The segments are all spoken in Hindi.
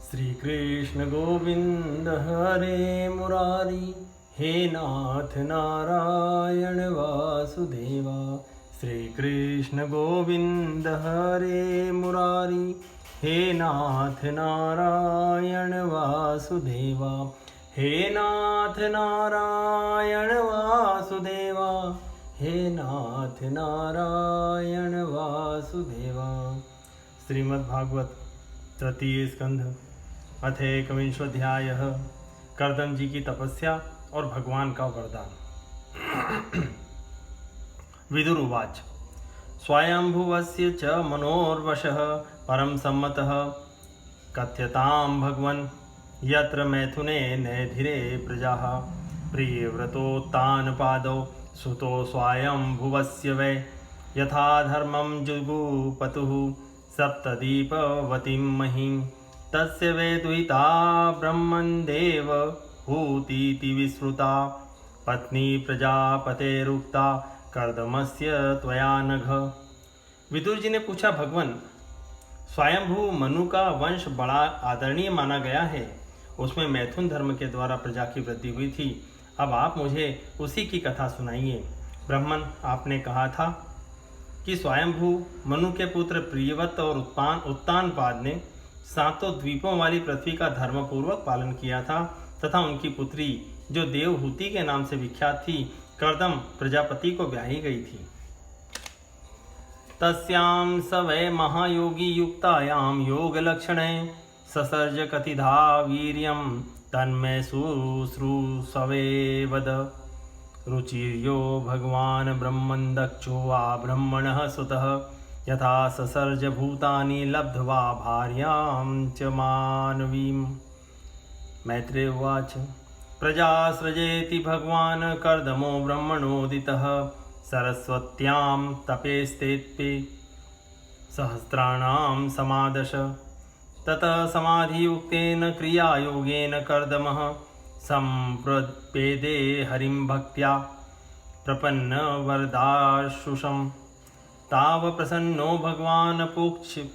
श्री कृष्ण गोविंद हरे मुरारी, हे नाथ नारायण वासुदेवा। श्री कृष्ण गोविंद हरे मुरारी, हे नाथ नारायण वासुदेवा। हे नाथ नारायण वासुदेवा, हे नाथ नारायण वासुदेवा। श्रीमद्भागवत तृतीय स्कंध अथ एकविंशोऽध्यायः। कर्दम जी की तपस्या और भगवान का वरदान। विदुर उवाच। स्वयंभुवस्य च मनोर्वशः परम सम्मतः कथ्यतां भगवन् यत्र मैथुने नैधिरे प्रजाः। प्रियव्रतोत्तानपादौ सुतो स्वयंभुवस्य वै यथा धर्मं जुगुपतुः सप्तदीपवतीं महीं। तस्य वै दुहिता ब्रह्मन्देव हूतीति विश्रुता पत्नी प्रजापतेरुक्ता कर्दमस्य त्वया नघ। विदुर जी ने पूछा, भगवान, स्वयंभू मनु का वंश बड़ा आदरणीय माना गया है। उसमें मैथुन धर्म के द्वारा प्रजा की वृद्धि हुई थी। अब आप मुझे उसी की कथा सुनाइए। ब्राह्मण, आपने कहा था कि स्वयंभू मनु के पुत्र प्रियव्रत और उत्तानपाद ने सातों द्वीपों वाली पृथ्वी का धर्मपूर्वक पालन किया था तथा उनकी पुत्री, जो देवहूति के नाम से विख्यात थी, कर्दम प्रजापति को ब्याही गई थी। तस्यां स वै महायोगी युक्तायां योग लक्षणे ससर्ज कथिधा वीर्यं तन्मे शुश्रूषवे वद। रुचिर्यो भगवान् ब्रह्मन् दक्षो वा ब्रह्मणः सुतः यथा ससर्ज भूतानि लब्ध्वा भार्यां च मानवीम्। मैत्रेय उवाच। प्रजासृजेति भगवान् कर्दमो ब्रह्मणोदितः सरस्वत्यां तपेस्तेऽपि सहस्राणां समादश। ततः समाधियुक्तेन क्रियायोगेन कर्दमः सम्प्रपेदे हरिं भक्त्या प्रपन्न वरदाशुषम्। ताव प्रसन्नो भगवान्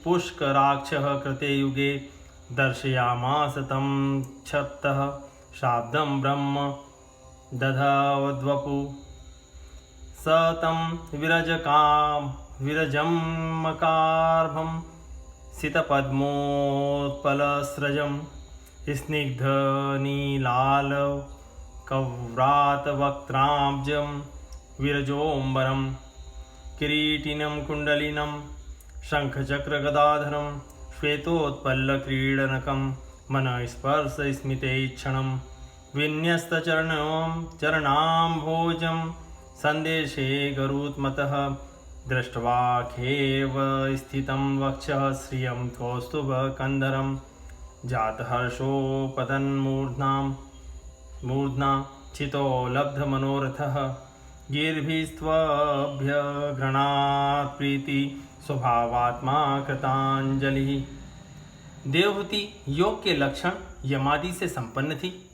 पुष्कराक्षः कृते युगे दर्शयामास तं क्षप्तः शाब्दं ब्रह्म दधवद्वपु। स तं विरजमकार्भं सितपद्मोत्पलस्रजं स्निग्धनीलालकव्रातवक्त्राब्जं विरजोऽम्बरं किरीटिनं कुण्डलिनं शङ्खचक्रगदाधरं श्वेतोत्पल्लक्रीडनकं मनःस्पर्शस्मितैक्षणं विन्यस्तचरणाम्भोजं सन्देशे गरुत्मतः दृष्ट्वा खेव स्थितं वक्षः श्रियं कौस्तुभकन्धरं जातहर्षोपतन्मूर्ध्ना चितो लब्धमनोरथः गिर्भिस्त्वभ्यघृणात् प्रीति स्वभावात्मा कृतांजलि। देवहूति योग के लक्षण यमादि से संपन्न थी।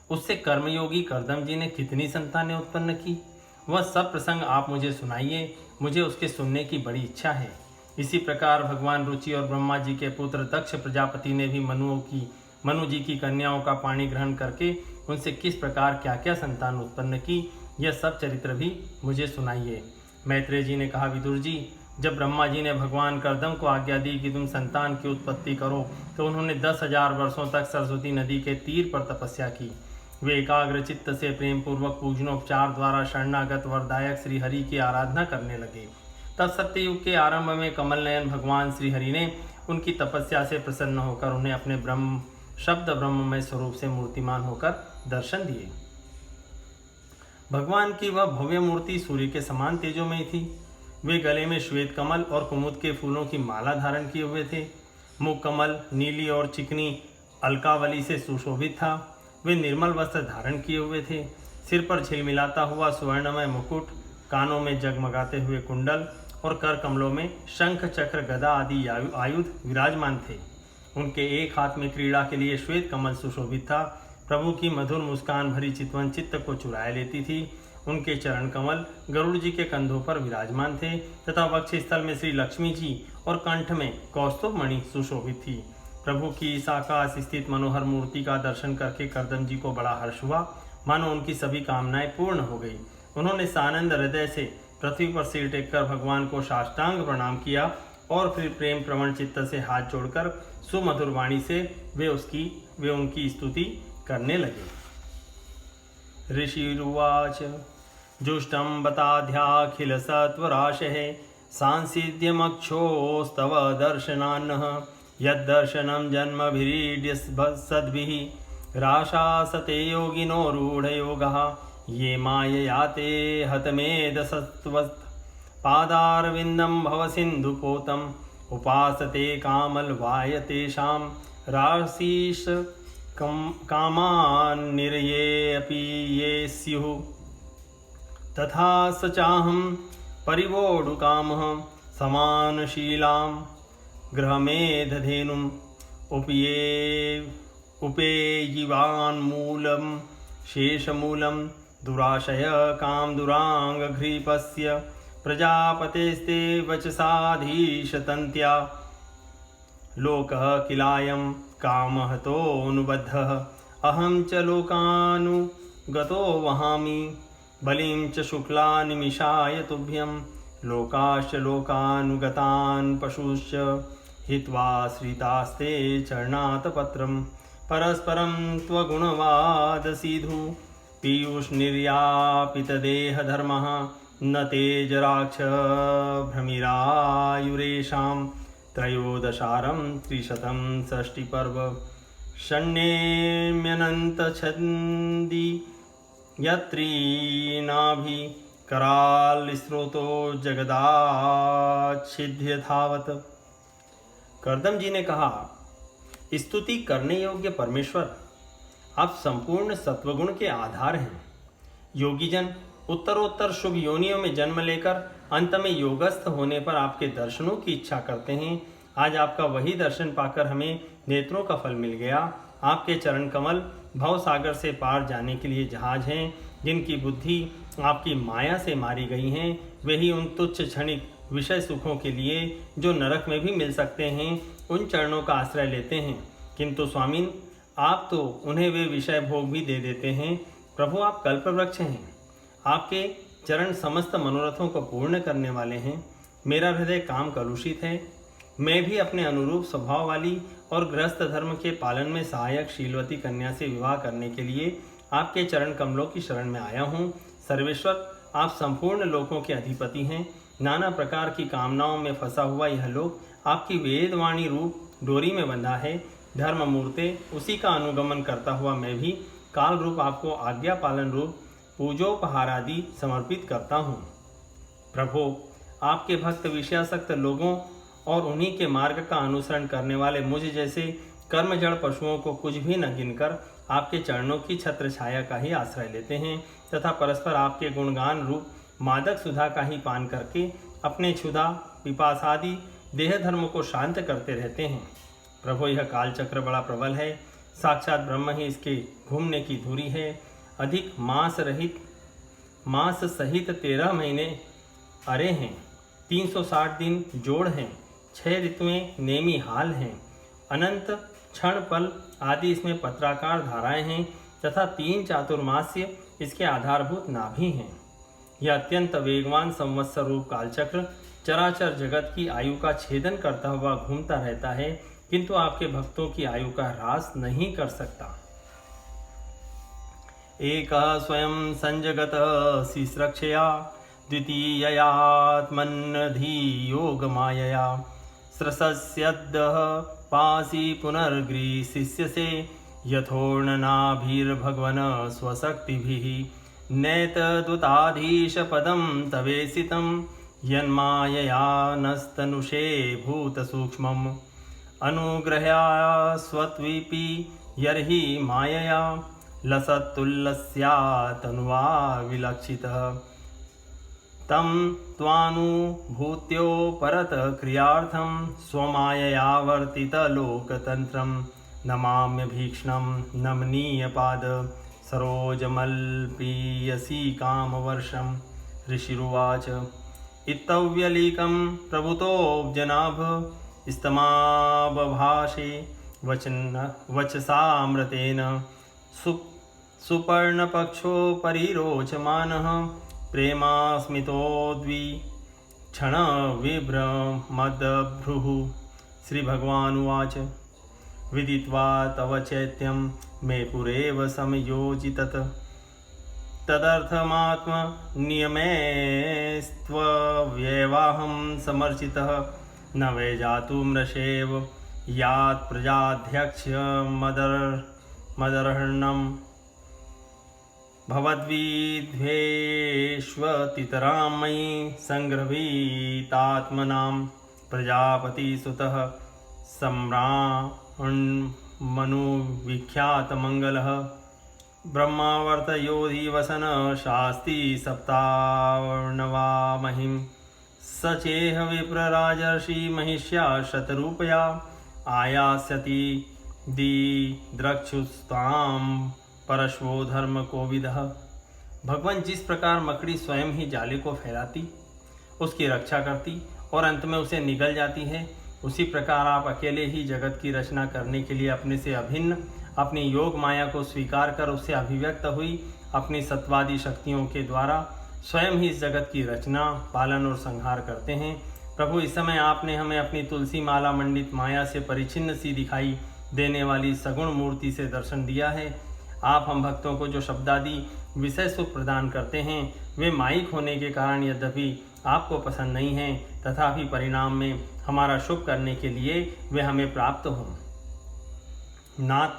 उससे कर्मयोगी कर्दम जी ने कितनी संतानें उत्पन्न की, वह सब प्रसंग आप मुझे सुनाइए। मुझे उसके सुनने की बड़ी इच्छा है। इसी प्रकार भगवान रुचि और ब्रह्मा जी के पुत्र दक्ष प्रजापति ने भी मनु जी की कन्याओं का पाणी ग्रहण करके उनसे किस प्रकार क्या क्या संतान उत्पन्न की, यह सब चरित्र भी मुझे सुनाइए। मैत्रेय जी ने कहा, विदुर जी, जब ब्रह्मा जी ने भगवान कर्दम को आज्ञा दी कि तुम संतान की उत्पत्ति करो, तो उन्होंने 10,000 वर्षों तक सरस्वती नदी के तीर पर तपस्या की। वे एकाग्र चित्त से प्रेम पूर्वक पूजनोपचार द्वारा शरणागत वरदायक श्री हरि की आराधना करने लगे। तब सत्ययुग के आरंभ में कमल नयन भगवान श्री हरि ने उनकी तपस्या से प्रसन्न होकर उन्हें अपने ब्रह्ममय स्वरूप से मूर्तिमान होकर दर्शन दिए। भगवान की वह भव्य मूर्ति सूर्य के समान तेजोमयी थी। वे गले में श्वेत कमल और कुमुद के फूलों की माला धारण किए हुए थे। मुख कमल नीली और चिकनी अलकावली से सुशोभित था। वे निर्मल वस्त्र धारण किए हुए थे। सिर पर झिलमिलाता हुआ सुवर्णमय मुकुट, कानों में जगमगाते हुए कुंडल और कर कमलों में शंख चक्र गदा आदि आयुध विराजमान थे। उनके एक हाथ में क्रीड़ा के लिए श्वेत कमल सुशोभित था। प्रभु की मधुर मुस्कान भरी चितवन चित्त को चुराए लेती थी। उनके चरण कमल गरुड़ जी के कंधों पर विराजमान थे तथा वक्ष स्थल में श्री लक्ष्मी जी और कंठ में कौस्तुभ मणि सुशोभित थी। प्रभु की इस आकाश स्थित मनोहर मूर्ति का दर्शन करके कर्दम जी को बड़ा हर्ष हुआ, मानो उनकी सभी कामनाएं पूर्ण हो गई। उन्होंने सानंद हृदय से पृथ्वी पर सिर टेककर भगवान को साष्टांग प्रणाम किया और फिर प्रेम प्रवण चित्त से हाथ जोड़कर सुमधुर वाणी से वे उनकी स्तुति करने लगे। ऋषिरुवाच जुष्टं बताध्याखिल सत्वराशः सांसिध्यमक्षोस्तव दर्शनान्नः यद्दर्शनं जन्मभिरीड्य सद्भिः राशासते योगिनो रूढयोगः ये माययाते हतमेधसत्वत् पादारविन्दं भवसिन्धुपोतम् उपासते कामलवाय तेषां राशीष कामान्निरयेऽपि ये स्युः तथा स चाहं परिवोढुकामः समानशीलां गृहमेधधेनुम् उपेयिवान्मूलं शेषमूलं दुराशय कामदुराङ्गघ्रीपस्य प्रजापतेस्ते वचसाधीशतन्त्या लोकः किलायं कामहतोऽनुबद्धः अहं च लोकानुगतो वहामि बलिं च शुक्ला निमिषाय तुभ्यं लोकाश्च लोकानुगतान् पशुश्च हित्वा श्रितास्ते चरणातपत्रं परस्परं त्वगुणवादसीधु पीयूषनिर्यापितदेहधर्मः न तेजराक्ष भ्रमिरायुरेषां त्रयोदशारं 300 षष्टिपर्व षण्येम्यनन्तछन्दी यत्रीनाभि करालस्रोतो जगदाच्छिद्य धावत। कर्दम जी ने कहा, स्तुति करने योग्य परमेश्वर, आप संपूर्ण सत्वगुण के आधार हैं। योगीजन उत्तरोत्तर शुभ योनियों में जन्म लेकर अंत में योगस्थ होने पर आपके दर्शनों की इच्छा करते हैं। आज आपका वही दर्शन पाकर हमें नेत्रों का फल मिल गया। आपके चरण कमल भव सागर से पार जाने के लिए जहाज हैं। जिनकी बुद्धि आपकी माया से मारी गई हैं, वही उन तुच्छ क्षणिक विषय सुखों के लिए जो नरक में भी मिल सकते हैं, उन चरणों का आश्रय लेते हैं। किंतु स्वामिन, आप तो उन्हें वे विषय भोग भी दे देते हैं। प्रभु, आप कल्पवृक्ष हैं। आपके चरण समस्त मनोरथों को पूर्ण करने वाले हैं। मेरा हृदय काम कलुषित है। मैं भी अपने अनुरूप स्वभाव वाली और गृहस्थ धर्म के पालन में सहायक शीलवती कन्या से विवाह करने के लिए आपके चरण कमलों की शरण में आया हूँ। सर्वेश्वर, आप संपूर्ण लोकों के अधिपति हैं। नाना प्रकार की कामनाओं में फंसा हुआ यह लोक आपकी वेदवाणी रूप डोरी में बंधा है। धर्म मूर्ते, उसी का अनुगमन करता हुआ मैं भी काल रूप आपको आज्ञा पालन रूप पूजोपहार आदि समर्पित करता हूँ। प्रभो, आपके भक्त विषयासक्त लोगों और उन्हीं के मार्ग का अनुसरण करने वाले मुझ जैसे कर्मजड़ पशुओं को कुछ भी न गिनकर आपके चरणों की छत्र छाया का ही आश्रय लेते हैं तथा परस्पर आपके गुणगान रूप मादक सुधा का ही पान करके अपने क्षुधा पिपासादि देह धर्म को शांत करते रहते हैं। प्रभु, यह कालचक्र बड़ा प्रबल है। साक्षात ब्रह्म ही इसके घूमने की धुरी है। अधिक मास सहित 13 महीने अरे हैं, 360 दिन जोड़ हैं, 6 ऋतुएं नेमी हाल हैं, अनंत क्षण पल आदि इसमें पत्राकार धाराएं हैं तथा 3 चातुर्मास्य इसके आधारभूत नाभि हैं। यह अत्यंत वेगवान संवत्सर रूप कालचक्र चराचर जगत की आयु का छेदन करता हुआ घूमता रहता है, किंतु आपके भक्तों की आयु का ह्रास नहीं कर सकता। एक स्वयं संजगत शिश्रक्षया द्वितीययात्मन्नधि मायया स्रसस्यद्दः पासी पुनर्ग्रीशिष्यसे यथोर्णनाभिर्भगवन स्वशक्तिभिः नैतदुताधीशपदं तवेसितं यन्मायया नस्तनुषे भूतसूक्ष्मम् अनुग्रह्या स्वत्विपि यर्हि मायया लसत्तुल्लस्यातनुवा विलक्षितः तं त्वानुभूत्योपरत क्रियार्थं स्वमायया वर्तितलोकतन्त्रं नमाम्यभीक्ष्णं नमनीयपाद सरोजमल्पीयसी कामवर्षं। ऋषिरुवाच, इत्तव्यलीकं प्रभुतोऽब्जनाभ स्तमाबभाषे वचसामृतेन सुपर्णपक्षोपरिरोचमानः प्रेमास्मितोद्विक्षणविभ्रमदभ्रुः। श्रीभगवानुवाच विदित्वा तव चैत्यं मे पुरेव समयोजितत् तदर्थमात्मनियमेस्त्वव्यवाहं समर्चितः न वै जातुमृषेव यात् प्रजाध्यक्षमदर्हणं भवद्विद्वेष्वतितरां मयि सङ्गृहीतात्मनां प्रजापतिसुतः सम्रान्मनुविख्यातमङ्गलः ब्रह्मावर्तयोधिवसन शास्ति सप्तावर्णवामहिं स चेह विप्रराजर्षि महिष्या शतरूपया आयास्यति दिद्रक्षुस्तां परश्वो धर्म कोविदः। भगवान जिस प्रकार मकड़ी स्वयं ही जाले को फैलाती, उसकी रक्षा करती और अंत में उसे निगल जाती है, उसी प्रकार आप अकेले ही जगत की रचना करने के लिए अपने से अभिन्न अपनी योग माया को स्वीकार कर उससे अभिव्यक्त हुई अपनी सत्वादी शक्तियों के द्वारा स्वयं ही इस जगत की रचना, पालन और संहार करते हैं। प्रभु, इस समय आपने हमें अपनी तुलसी माला मंडित माया से परिचिन्न सी दिखाई देने वाली सगुण मूर्ति से दर्शन दिया है। आप हम भक्तों को जो शब्दादि विषय सुख प्रदान करते हैं वे माइक होने के कारण यद्यपि आपको पसंद नहीं हैं, तथापि परिणाम में हमारा शुभ करने के लिए वे हमें प्राप्त हों। नाथ,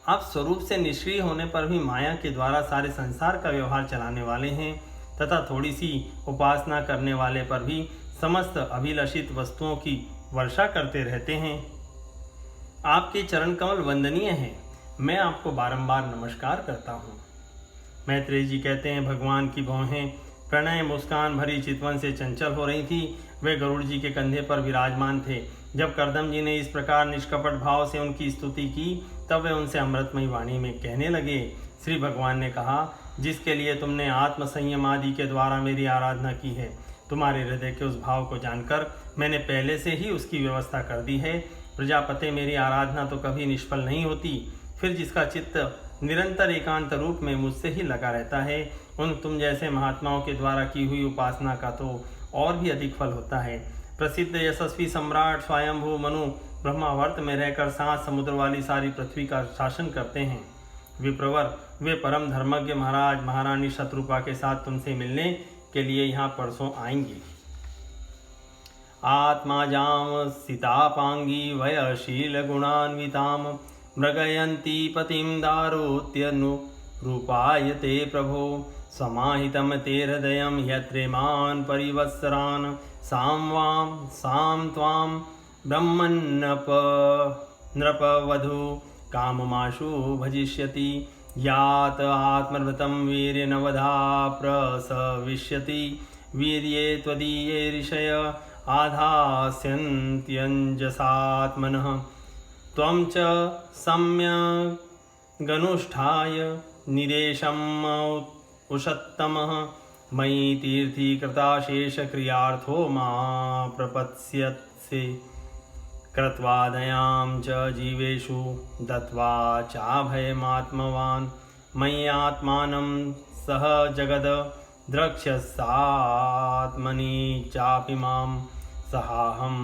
आप स्वरूप से निष्क्रिय होने पर भी माया के द्वारा सारे संसार का व्यवहार चलाने वाले हैं तथा थोड़ी सी उपासना करने वाले पर भी समस्त अभिलषित वस्तुओं की वर्षा करते रहते हैं। आपके चरण कमल वंदनीय हैं, मैं आपको बारंबार नमस्कार करता हूँ। मैत्रेय जी कहते हैं, भगवान की भौहें प्रणय मुस्कान भरी चितवन से चंचल हो रही थी। वे गरुड़ जी के कंधे पर विराजमान थे। जब कर्दम जी ने इस प्रकार निष्कपट भाव से उनकी स्तुति की, तब वे उनसे अमृतमयी वाणी में कहने लगे। श्री भगवान ने कहा, जिसके लिए तुमने आत्म संयम आदि के द्वारा मेरी आराधना की है, तुम्हारे हृदय के उस भाव को जानकर मैंने पहले से ही उसकी व्यवस्था कर दी है। प्रजापते, मेरी आराधना तो कभी निष्फल नहीं होती। फिर जिसका चित्त निरंतर एकांत रूप में मुझसे ही लगा रहता है, उन तुम जैसे महात्माओं के द्वारा की हुई उपासना का तो और भी अधिक फल होता है। प्रसिद्ध यशस्वी सम्राट स्वयंभू मनु ब्रह्मावर्त में रहकर 7 समुद्र वाली सारी पृथ्वी का शासन करते हैं। विप्रवर, वे परम धर्मज्ञ महाराज महारानी शत्रुपा के साथ तुमसे मिलने के लिए यहाँ परसों आएंगे। आत्मा जाम सीतापांगी वयशील गुणान्विताम मृगयन्ती पतिं दारुत्यनु रूपायते प्रभो समाहितं ते हृदयं यत्रेमान् परिवत्सरान् सां त्वां ब्रह्मन्नृपवधू काममाशु भजिष्यति यात आत्मवृतं वीर्यनवधा प्रसविष्यति वीर्ये त्वदीये ऋषय आधास्यन्त्यञ्जसात्मनः त्वं च सम्यगनुष्ठाय निदेशम् उषत्तमः मयि तीर्थीकृताशेषक्रियार्थो मा प्रपत्स्यसे कृत्वा दयां च जीवेषु दत्वा चाभयमात्मवान् मयि आत्मानं सह जगद द्रक्ष्यसात्मनि चापि मां सहाहं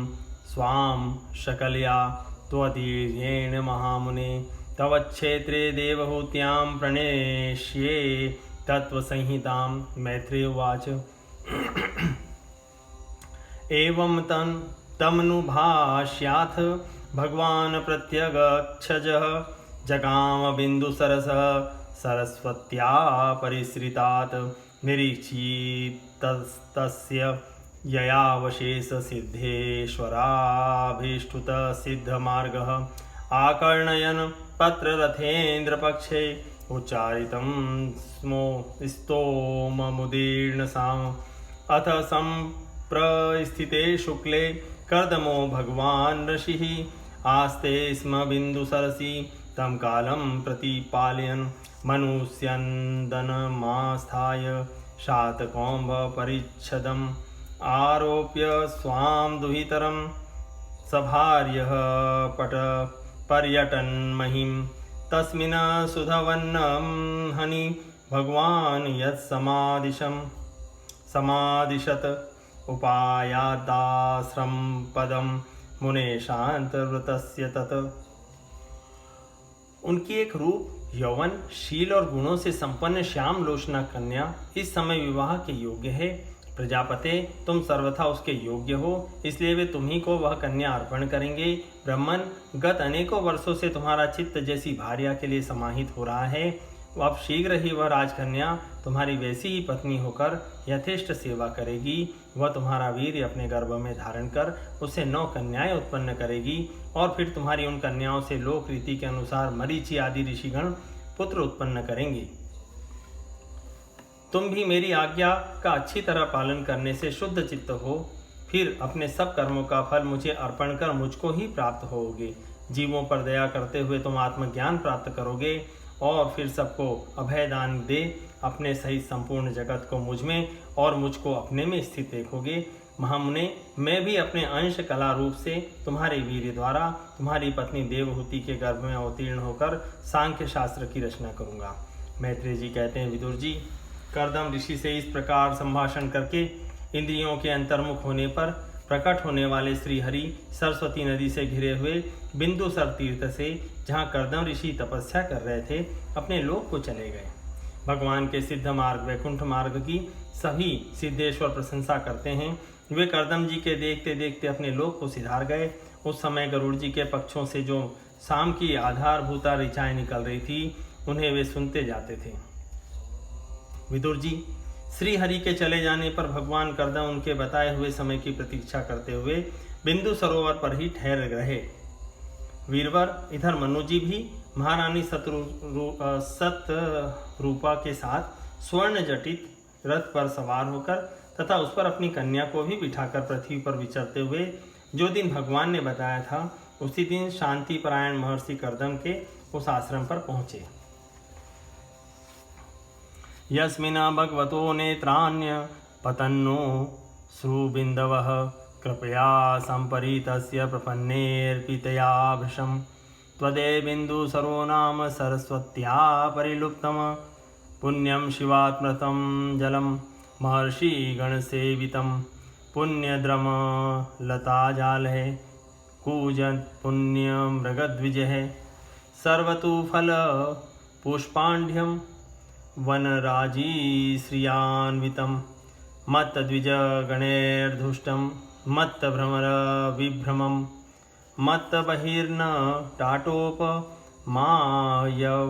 स्वां शकलया त्वदीर्येण महामुने तव क्षेत्रे देवहूत्यां प्रणेष्ये तत्त्वसंहितां। मैत्रेय उवाच एवं तमनुभाष्याथ भगवान् प्रत्यगच्छजः जगाम बिन्दुसरसः सरस्वत्या परिसृतात् निरीक्षितस्तस्य ययावशेषसिद्धेश्वराभीष्टुतसिद्धमार्गः आकर्णयन् पत्ररथेन्द्रपक्षे उच्चारितं स्तोममुदीर्णसाम् अथ सम्प्रस्थिते शुक्ले कर्दमो भगवान् ऋषिः आस्ते स्म बिन्दुसरसि तं कालं प्रतिपालयन् मनुष्यन्दनमास्थाय शातकौम्भपरिच्छदम् आरोप्य स्वां दुहितरं सभार्यः पर्यटन महिम तस्मिन् सुधवन्नं हनि भगवान यत्समादिशं समादिशत उपायादाश्रम पदम मुने शांतव्रतस्य तत्। उनकी एक रूप, यौवन, शील और गुणों से संपन्न श्याम लोचना कन्या इस समय विवाह के योग्य है। प्रजापते, तुम सर्वथा उसके योग्य हो, इसलिए वे तुम्ही को वह कन्या अर्पण करेंगे। ब्राह्मण, गत अनेकों वर्षों से तुम्हारा चित्त जैसी भार्या के लिए समाहित हो रहा है, अब शीघ्र ही वह राजकन्या तुम्हारी वैसी ही पत्नी होकर यथेष्ट सेवा करेगी। वह तुम्हारा वीर्य अपने गर्भ में धारण कर उससे 9 कन्याएं उत्पन्न करेगी और फिर तुम्हारी उन कन्याओं से लोक रीति के अनुसार मरीचि आदि ऋषिगण पुत्र उत्पन्न करेंगे। तुम भी मेरी आज्ञा का अच्छी तरह पालन करने से शुद्ध चित्त हो, फिर अपने सब कर्मों का फल मुझे अर्पण कर मुझको ही प्राप्त होगे। जीवों पर दया करते हुए तुम आत्मज्ञान प्राप्त करोगे और फिर सबको अभय दान दे अपने सहित संपूर्ण जगत को मुझ में और मुझको अपने में स्थित देखोगे। महामुने, मैं भी अपने अंश कला रूप से तुम्हारे वीर्य द्वारा तुम्हारी पत्नी देवहूति के गर्भ में अवतीर्ण होकर सांख्य शास्त्र की रचना करूंगा। मैत्रेय जी कहते हैं, विदुर जी, कर्दम ऋषि से इस प्रकार संभाषण करके इंद्रियों के अंतर्मुख होने पर प्रकट होने वाले श्री हरि सरस्वती नदी से घिरे हुए बिंदुसर तीर्थ से, जहाँ कर्दम ऋषि तपस्या कर रहे थे, अपने लोक को चले गए। भगवान के सिद्ध मार्ग वैकुंठ मार्ग की सभी सिद्धेश्वर प्रशंसा करते हैं। वे कर्दम जी के देखते देखते अपने लोक को सिधार गए। उस समय गरुड़ जी के पक्षों से जो शाम की आधारभूता ऋचाएं निकल रही थी, उन्हें वे सुनते जाते थे। विदुर जी, श्री हरि के चले जाने पर भगवान कर्दम उनके बताए हुए समय की प्रतीक्षा करते हुए बिंदु सरोवर पर ही ठहर रहे। वीरवर, इधर मनु जी भी महारानी सतरूपा के साथ स्वर्ण जटित रथ पर सवार होकर तथा उस पर अपनी कन्या को भी बिठाकर पृथ्वी पर विचरते हुए जो दिन भगवान ने बताया था, उसी दिन शांति परायण महर्षि कर्दम के उस आश्रम पर पहुंचे। यस्मिन् भगवतो नेत्राण्य पतन्नो श्रुबिन्दवः कृपया संपरीतस्य प्रपन्नेऽर्पितया त्वदेबिन्दु सरो नाम सरस्वत्या परिलुप्तम पुण्यं शिवात्मृतं जलं महर्षि गणसेवितं पुण्यद्रम लताजालः कूजत् पुण्यमृगद्विजः सर्वतु फल पुष्पाढ्यं वनराजी श्रियान्वितं मत्तद्विज गणैर्धुष्टं मत्तभ्रमर विभ्रमं मत्तबहिर्न टाटोप मायव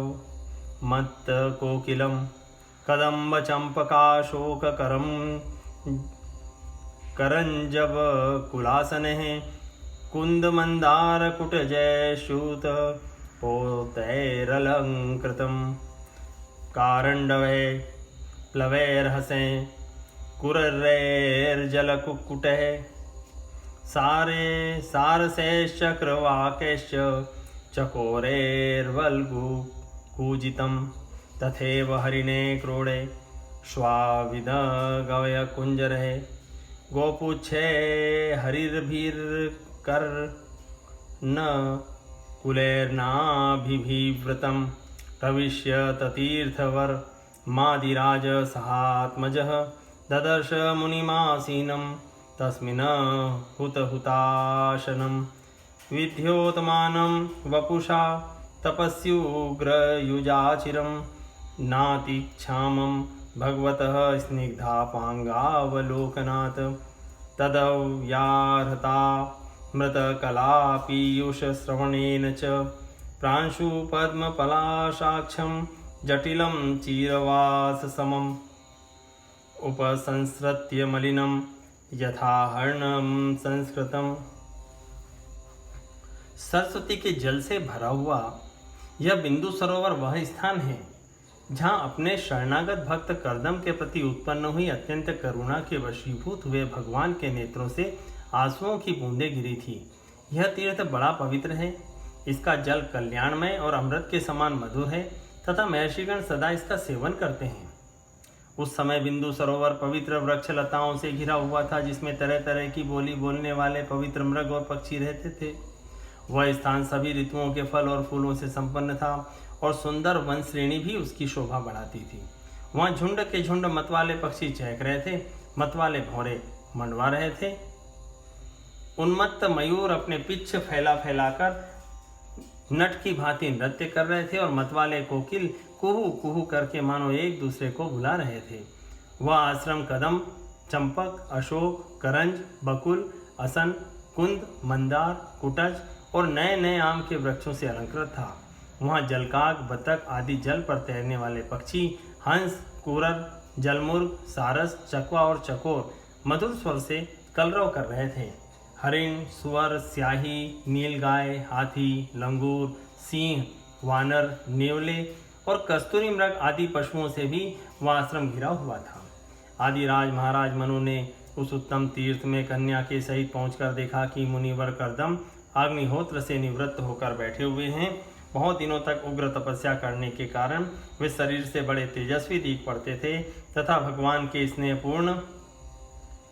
मत्तकोकिलं कदम्ब चम्पकाशोककरं करञ्जव कुलासनः कुन्दमन्दारकुटजयशूत पोतैरलङ्कृतं कारण्डवे प्लवैर्हसे कुरैर्जलकुक्कुटः सारे सारसैश्चक्रवाकैश्च चकोरैर्वल्गुकूजितं तथैव हरिणे क्रोडे श्वाविदगवयकुञ्जरः गोपुच्छे हरिर्भिर्कर्ण कुलैर्नाभिभिव्रतं प्रविश्य ततीर्थवर मादिराज सहात्मजः ददर्श मुनिमासीनं तस्मिन् हुतहुताशनं विद्योतमानं वपुषा तपस्युग्रयुजाचिरं नातिक्षामं भगवतः स्निग्धापाङ्गावलोकनात् तदव्याहृता मृतकलापीयूषश्रवणेन च प्रांशुपद्मपलाशाक्षं जटिलं चीरवाससमम् उपसंसृत्य मलिनं यथाहर्णं संस्कृतम्। सरस्वती के जल से भरा हुआ यह बिंदु सरोवर वह स्थान है जहाँ अपने शरणागत भक्त कर्दम के प्रति उत्पन्न हुई अत्यंत करुणा के वशीभूत हुए भगवान के नेत्रों से आंसुओं की बूंदें गिरी थी। यह तीर्थ बड़ा पवित्र है, इसका जल कल्याणमय और अमृत के समान मधुर है तथा महर्षिगण सदा इसका सेवन करते हैं। उस समय बिंदु सरोवर पवित्र वृक्ष लताओं से घिरा हुआ था, जिसमें तरह तरह की बोली बोलने वाले पवित्र मृग और पक्षी रहते थे। वह स्थान सभी ऋतुओं के फल और फूलों से संपन्न था और सुंदर वन श्रेणी भी उसकी शोभा बढ़ाती थी। वहाँ झुंड के झुंड मतवाले पक्षी चहक रहे थे, मतवाले भौरे मंडवा रहे थे। उन्मत्त मयूर अपने पिच्छ फैला फैलाकर नट की भांति नृत्य कर रहे थे और मतवाले कोकिल कुहू कुहू करके मानो एक दूसरे को बुला रहे थे। वह आश्रम कदम, चंपक, अशोक, करंज, बकुल, असन, कुंद, मंदार, कुटज और नए नए आम के वृक्षों से अलंकृत था। वहाँ जलकाग, बतख आदि जल पर तैरने वाले पक्षी, हंस, कुरर, जलमुर्ग, सारस, चकवा और चकोर मधुर स्वर से कलरव कर रहे थे। हरिण, सुअर, स्याही, नीलगाय, हाथी, लंगूर, सिंह, वानर, नेवले और कस्तूरी मृग आदि पशुओं से भी वह आश्रम घिरा हुआ था। आदिराज महाराज मनु ने उस उत्तम तीर्थ में कन्या के सहित पहुंचकर देखा कि मुनिवर कर्दम अग्निहोत्र से निवृत्त होकर बैठे हुए हैं। बहुत दिनों तक उग्र तपस्या करने के कारण वे शरीर से बड़े तेजस्वी दिख पड़ते थे तथा भगवान के स्नेहपूर्ण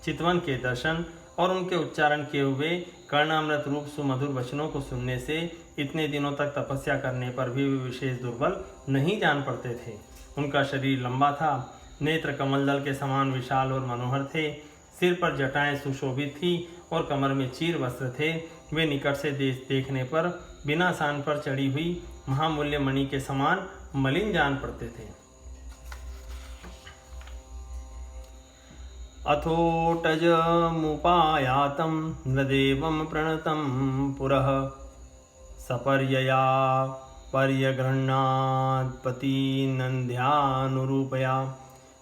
चितवन के दर्शन और उनके उच्चारण किए हुए कर्णामृत रूप सुमधुर वचनों को सुनने से इतने दिनों तक तपस्या करने पर भी वे विशेष दुर्बल नहीं जान पड़ते थे। उनका शरीर लंबा था, नेत्र कमलदल के समान विशाल और मनोहर थे, सिर पर जटाएं सुशोभित थी और कमर में चीर वस्त्र थे। वे निकट से देखने पर बिना सान पर चढ़ी हुई महामूल्य मणि के समान मलिन जान पड़ते थे। अथोटजमुपायातं नृदेवं प्रणतं पुरः सपर्यया पर्यगृह्णात्पतिनन्द्यानुरूपया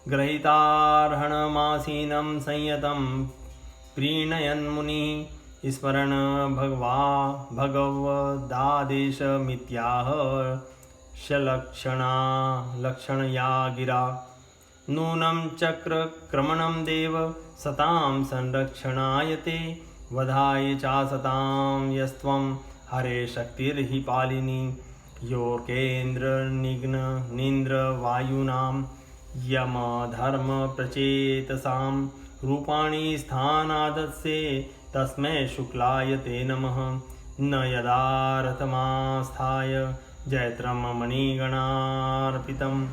ग्रहीतार्हणमासीनं संयतं प्रीणयन्मुनिः स्मरन् भगवदादेशमित्याह लक्षणया गिरा नूनं चक्रक्रमणं देव सतां संरक्षणाय ते वधाय चासतां यस्त्वं हरे शक्तिर्हि पालिनी योगेन्द्रनिग्ननिन्द्रवायूनां यमधर्मप्रचेतसां रूपाणि स्थानादत्से तस्मै शुक्लाय ते नमः। न यदा रथमास्थाय जैत्रं मणिगणार्पितम्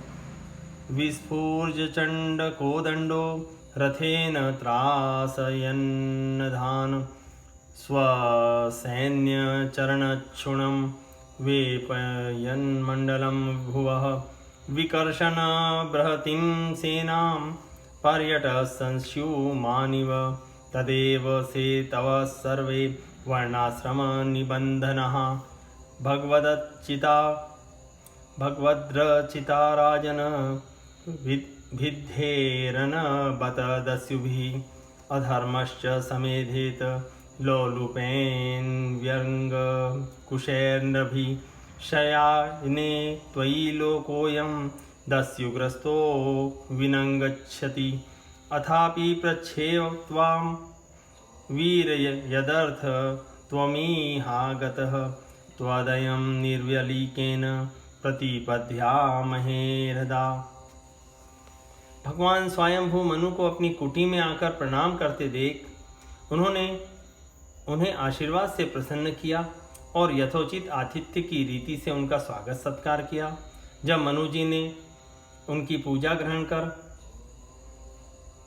विस्फूर्जचण्डकोदण्डो रथेन त्रासयन्नधान् स्वसैन्यचरणक्षुणं वेपयन्मण्डलं भुवः विकर्षन् बृहतीं सेनां पर्यटसंस्युमानिव तदेव से तव सर्वे वर्णाश्रमनिबन्धनः भगवद्रचिता राजन भिद्धेरन बत दस्युभिः अधर्मश्च समेधेत लोलुपेन व्यंग कुशैर्नभिः शयाने त्वयि लोकोऽयं दस्युग्रस्तो विनङ्गच्छति अथापि पृच्छेव त्वां वीर यदर्थ त्वमिहागतः त्वदयं निर्व्यलीकेन प्रतिपद्यामहे हृदा। भगवान स्वयंभू मनु को अपनी कुटी में आकर प्रणाम करते देख उन्होंने उन्हें आशीर्वाद से प्रसन्न किया और यथोचित आतिथ्य की रीति से उनका स्वागत सत्कार किया। जब मनु जी ने उनकी पूजा ग्रहण कर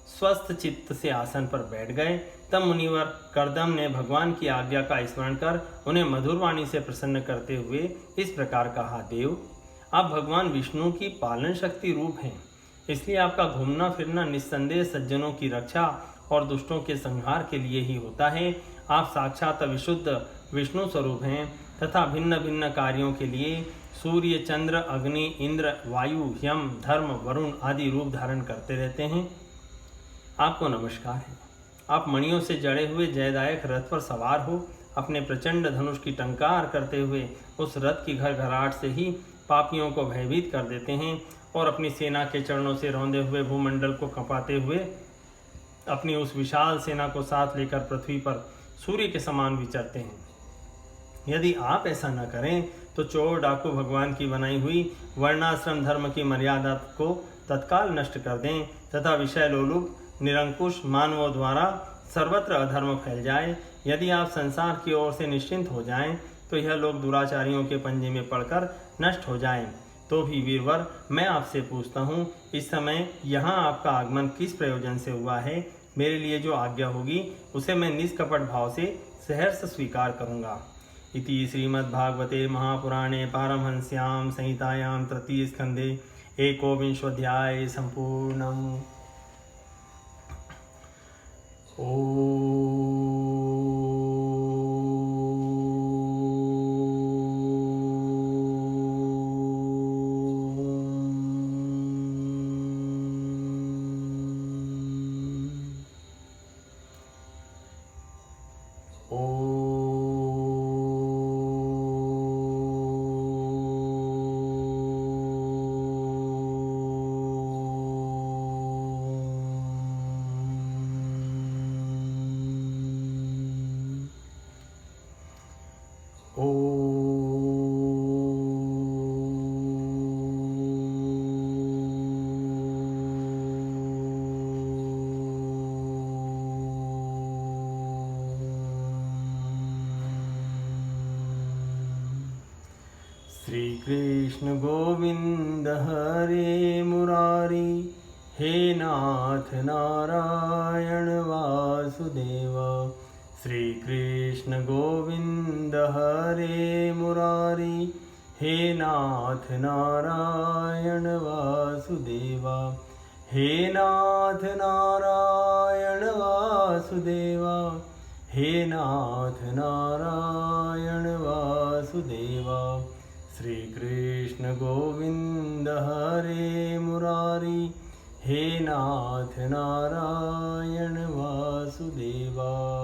स्वस्थ चित्त से आसन पर बैठ गए तब मुनिवर कर्दम ने भगवान की आज्ञा का स्मरण कर उन्हें मधुर वाणी से प्रसन्न करते हुए इस प्रकार कहा, देव आप भगवान विष्णु की पालन शक्ति रूप हैं, इसलिए आपका घूमना फिरना निस्संदेह सज्जनों की रक्षा और दुष्टों के संहार के लिए ही होता है। आप साक्षात विशुद्ध विष्णु स्वरूप हैं तथा भिन्न भिन्न कार्यों के लिए सूर्य, चंद्र, अग्नि, इंद्र, वायु, यम, धर्म, वरुण आदि रूप धारण करते रहते हैं। आपको नमस्कार है। आप मणियों से जड़े हुए जयदायक रथ पर सवार हो अपने प्रचंड धनुष की टंकार करते हुए उस रथ की घरघराहट से ही पापियों को भयभीत कर देते हैं और अपनी सेना के चरणों से रौंदे हुए भूमंडल को कंपाते हुए अपनी उस विशाल सेना को साथ लेकर पृथ्वी पर सूर्य के समान विचरते हैं। यदि आप ऐसा न करें तो चोर डाकू भगवान की बनाई हुई वर्णाश्रम धर्म की मर्यादा को तत्काल नष्ट कर दें तथा विषय लोलुप निरंकुश मानवों द्वारा सर्वत्र अधर्म फैल जाए। यदि आप संसार की ओर से निश्चिंत हो जाएं तो यह लोग दुराचारियों के पंजे में पड़कर नष्ट हो जाएं। तो भी वीरवर, मैं आपसे पूछता हूँ, इस समय यहाँ आपका आगमन किस प्रयोजन से हुआ है? मेरे लिए जो आज्ञा होगी उसे मैं निष्कपट भाव से सहर्ष स्वीकार करूँगा। इति श्रीमद्भागवते महापुराणे पारमहंस्यां संहितायां तृतीय स्कंधे एकोविंशोऽध्याय सम्पूर्णम्। श्री कृष्ण गोविंद हरे मुरारी, हे नाथ नारायण वासुदेव। श्री कृष्ण गोविंद हरे मुरारी, हे नाथ नारायण वासुदेव। हे नाथ नारायण वासुदेव, हे नाथ नारायण वासुदेव। श्री कृष्ण गोविंद हरे मुरारी, हे नाथ नारायण वासुदेवा।